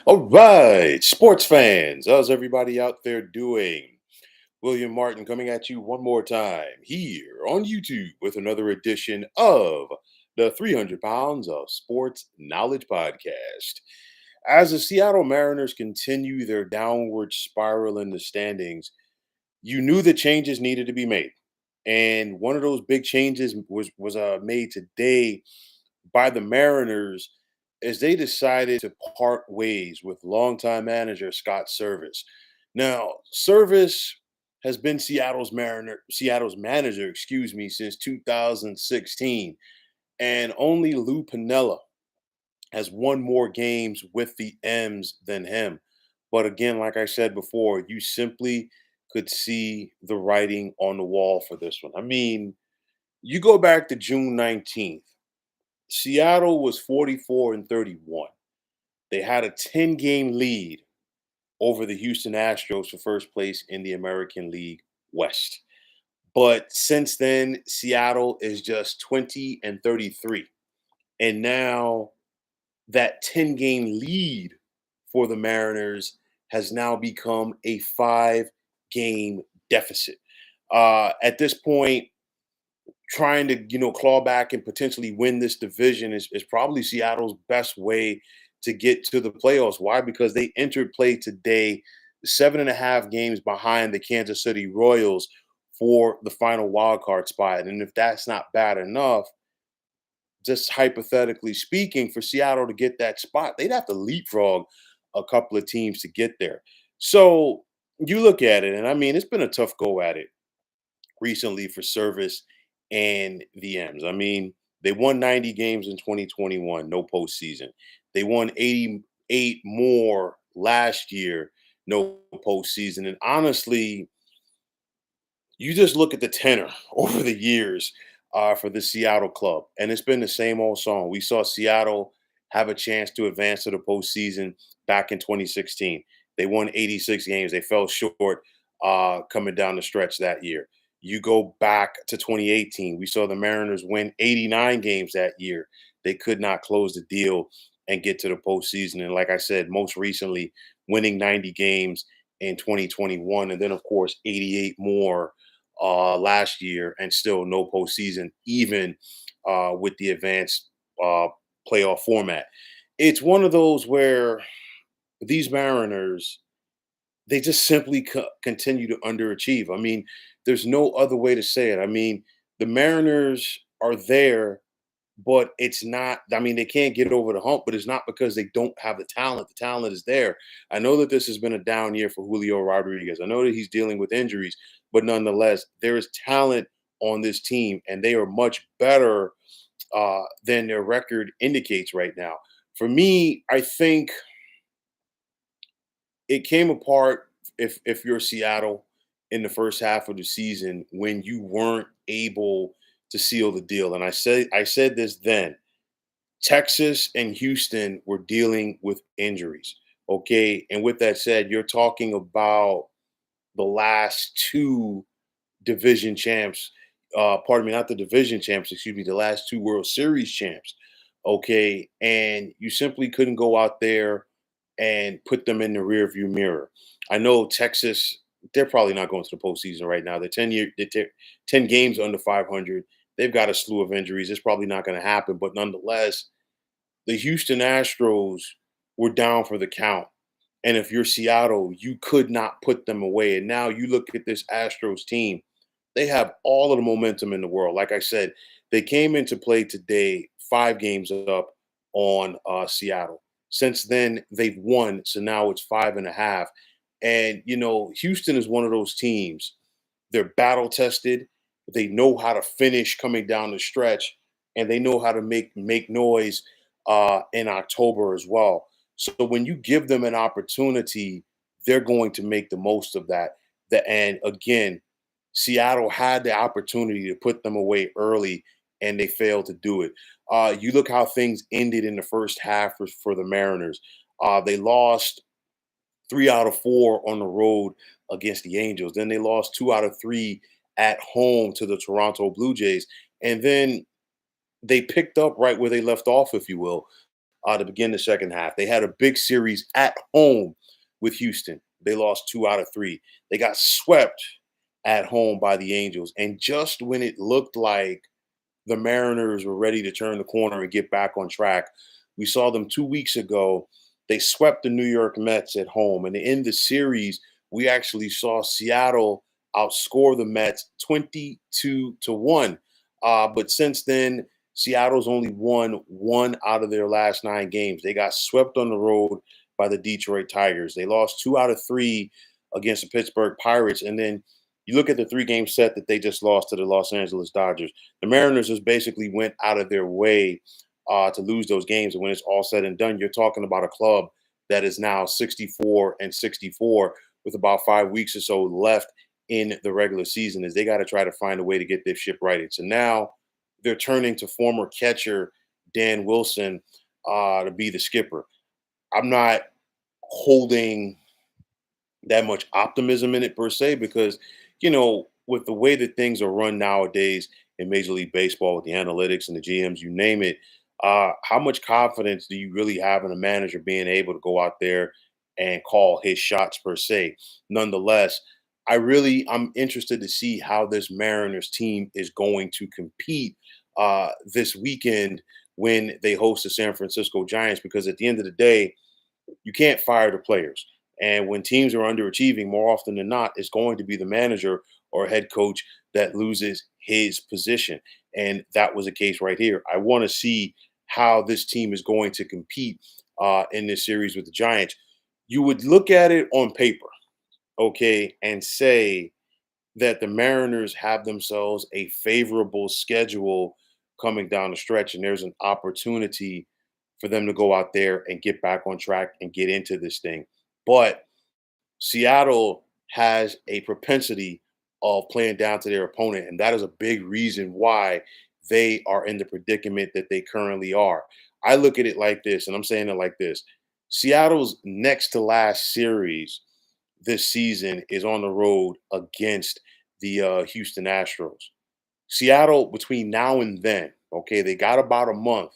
All right, sports fans, how's everybody out there doing? William Martin coming at you one more time here on YouTube with another edition of the 300 Pounds of Sports Knowledge Podcast. As the Seattle Mariners continue their downward spiral in the standings, you knew that changes needed to be made. And one of those big changes was made today by the Mariners as they decided to part ways with longtime manager Scott Servais. Now, Servais has been Seattle's manager, since 2016, and only Lou Piniella has won more games with the M's than him. But again, like I said before, you simply could see the writing on the wall for this one. I mean, you go back to June 19th. Seattle was 44 and 31. They had a 10-game lead over the Houston Astros for first place in the American League West. But since then, Seattle is just 20 and 33. And now that 10-game lead for the Mariners has now become a 5-game deficit. At this point, trying to claw back and potentially win this division is probably Seattle's best way to get to the playoffs. Why? Because they entered play today 7.5 games behind the Kansas City Royals for the final wild card spot. And if that's not bad enough, just hypothetically speaking, for Seattle to get that spot, they'd have to leapfrog a couple of teams to get there. So you look at it, and I mean, it's been a tough go at it recently for Service and the M's. I mean, they won 90 games in 2021, no postseason. They won 88 more last year, no postseason. And honestly, you just look at the tenor over the years for the Seattle club, and it's been the same old song. We saw Seattle have a chance to advance to the postseason back in 2016. They won 86 games. They fell short coming down the stretch that year. You go back to 2018. We saw the Mariners win 89 games that year. They could not close the deal and get to the postseason. And like I said, most recently, winning 90 games in 2021, and then of course 88 more last year, and still no postseason, even with the advanced uh, playoff format. It's one of those where these Mariners, they just simply continue to underachieve. I mean, there's no other way to say it. I mean, the Mariners are there, but it's not, I mean, they can't get over the hump, but it's not because they don't have the talent. The talent is there. I know that this has been a down year for Julio Rodriguez. I know that he's dealing with injuries, but nonetheless, there is talent on this team, and they are much better than their record indicates right now. For me, I think it came apart if you're Seattle in the first half of the season when you weren't able to seal the deal. And I said this then. Texas and Houston were dealing with injuries. Okay. And with that said, you're talking about the last two division champs. Pardon me, not the division champs, excuse me, the last two World Series champs. Okay. And you simply couldn't go out there and put them in the rearview mirror. I know Texas, they're probably not going to the postseason right now. They're 10 games under 500. They've got a slew of injuries. It's probably not going to happen. But nonetheless, the Houston Astros were down for the count. And if you're Seattle, you could not put them away. And now you look at this Astros team, they have all of the momentum in the world. Like I said, they came into play today 5 games up on Seattle. Since then, they've won. So now it's 5.5. And, Houston is one of those teams. They're battle tested. They know how to finish coming down the stretch, and they know how to make noise in October as well. So when you give them an opportunity, they're going to make the most of that. And again, Seattle had the opportunity to put them away early, and they failed to do it. You look how things ended in the first half for the Mariners. They lost 3 out of 4 on the road against the Angels. Then they lost 2 out of 3 at home to the Toronto Blue Jays. And then they picked up right where they left off, if you will, to begin the second half. They had a big series at home with Houston. They lost 2 out of 3. They got swept at home by the Angels. And just when it looked like the Mariners were ready to turn the corner and get back on track, we saw them 2 weeks ago. They swept the New York Mets at home. And in the series, we actually saw Seattle outscore the Mets 22-1. But since then, Seattle's only won 1 out of their last 9 games. They got swept on the road by the Detroit Tigers. They lost 2 out of 3 against the Pittsburgh Pirates. And then you look at the 3 game set that they just lost to the Los Angeles Dodgers. The Mariners just basically went out of their way to lose those games. And when it's all said and done, you're talking about a club that is now 64-64 with about 5 weeks or so left in the regular season, as they got to try to find a way to get this ship righted. So now they're turning to former catcher Dan Wilson to be the skipper. I'm not holding that much optimism in it per se, because with the way that things are run nowadays in Major League Baseball with the analytics and the GMs, you name it, how much confidence do you really have in a manager being able to go out there and call his shots per se? Nonetheless, I'm interested to see how this Mariners team is going to compete this weekend when they host the San Francisco Giants, because at the end of the day, you can't fire the players. And when teams are underachieving, more often than not, it's going to be the manager or head coach that loses his position. And that was the case right here. I want to see how this team is going to compete in this series with the Giants. You would look at it on paper, okay, and say that the Mariners have themselves a favorable schedule coming down the stretch, and there's an opportunity for them to go out there and get back on track and get into this thing. But Seattle has a propensity of playing down to their opponent, and that is a big reason why they are in the predicament that they currently are. I look at it like this, and I'm saying it like this: Seattle's next to last series this season is on the road against the Houston Astros. Seattle, between now and then, okay, they got about a month.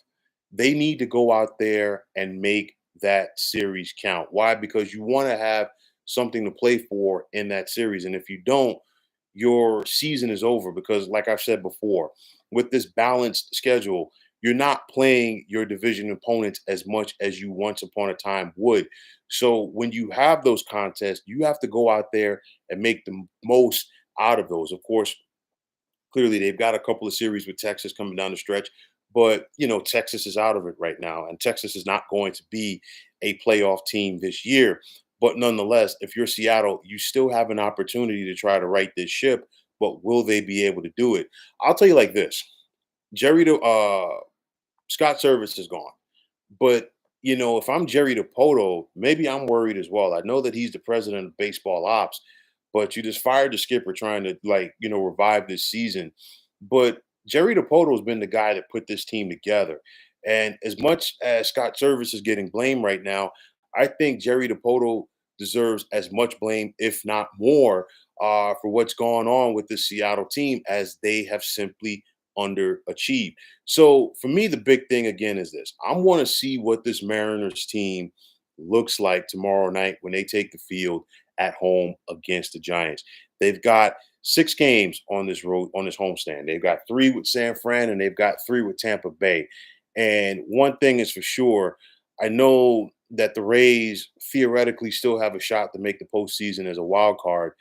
They need to go out there and make that series count. Why? Because you want to have something to play for in that series. And if you don't, your season is over, because, like I've said before, with this balanced schedule, you're not playing your division opponents as much as you once upon a time would. So when you have those contests, you have to go out there and make the most out of those. Of course, clearly they've got a couple of series with Texas coming down the stretch, but Texas is out of it right now, and Texas is not going to be a playoff team this year. But nonetheless, if you're Seattle, you still have an opportunity to try to right this ship. But will they be able to do it? I'll tell you like this: Jerry, Scott Service is gone. But if I'm Jerry DePoto, maybe I'm worried as well. I know that he's the president of baseball ops, but you just fired the skipper trying to, revive this season. But Jerry DePoto has been the guy that put this team together. And as much as Scott Service is getting blamed right now, I think Jerry DePoto deserves as much blame, if not more, for what's going on with the Seattle team, as they have simply underachieved. So for me, the big thing again is this: I want to see what this Mariners team looks like tomorrow night when they take the field at home against the Giants. They've got 6 games on this road, on this homestand. They've got 3 with San Fran, and they've got 3 with Tampa Bay. And one thing is for sure, I know that the Rays theoretically still have a shot to make the postseason as a wild card.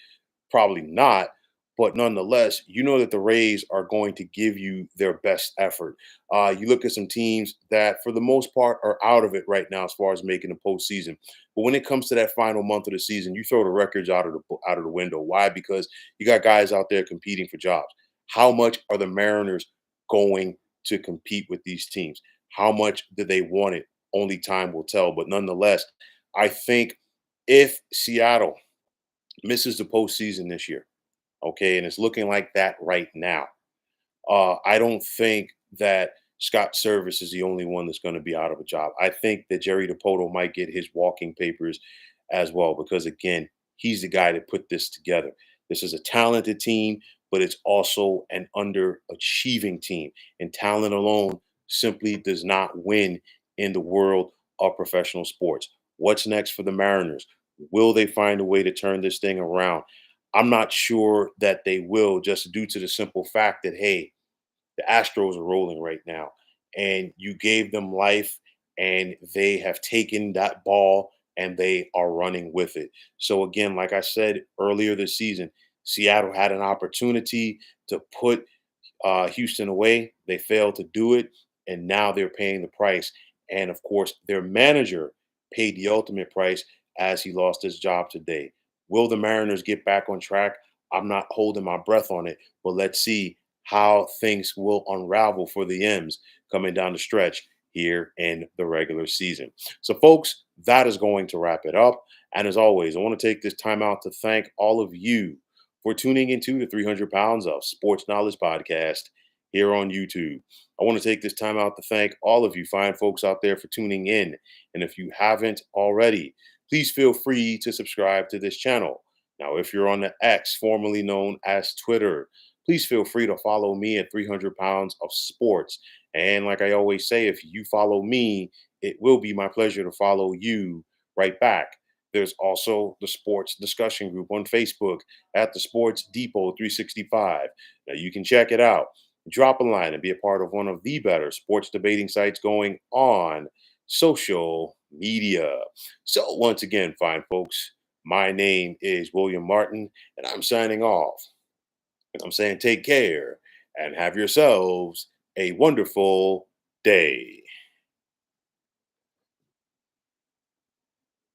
Probably not. But nonetheless, you know that the Rays are going to give you their best effort. You look at some teams that, for the most part, are out of it right now as far as making the postseason. But when it comes to that final month of the season, you throw the records out of the window. Why? Because you got guys out there competing for jobs. How much are the Mariners going to compete with these teams? How much do they want it? Only time will tell. But nonetheless, I think if Seattle misses the postseason this year, okay, and it's looking like that right now, I don't think that Scott Service is the only one that's going to be out of a job. I think that Jerry DePoto might get his walking papers as well, because again, he's the guy that put this together. This is a talented team, but it's also an underachieving team, and talent alone simply does not win in the world of professional sports. What's next for the Mariners? Will they find a way to turn this thing around? I'm not sure that they will, just due to the simple fact that, hey, the Astros are rolling right now, and you gave them life, and they have taken that ball and they are running with it. So, again, like I said earlier this season, Seattle had an opportunity to put Houston away. They failed to do it, and now they're paying the price. And of course, their manager paid the ultimate price as he lost his job today. Will the Mariners get back on track? I'm not holding my breath on it, but let's see how things will unravel for the M's coming down the stretch here in the regular season. So, folks, that is going to wrap it up. And as always, I want to take this time out to thank all of you for tuning into the 300 Pounds of Sports Knowledge podcast here on YouTube. I want to take this time out to thank all of you fine folks out there for tuning in. And if you haven't already, please feel free to subscribe to this channel. Now, if you're on the X, formerly known as Twitter, please feel free to follow me at 300 Pounds of Sports. And like I always say, if you follow me, it will be my pleasure to follow you right back. There's also the sports discussion group on Facebook at the Sports Depot 365. Now you can check it out. Drop a line and be a part of one of the better sports debating sites going on social media. So once again, fine folks, my name is William Martin, and I'm signing off. And I'm saying take care and have yourselves a wonderful day.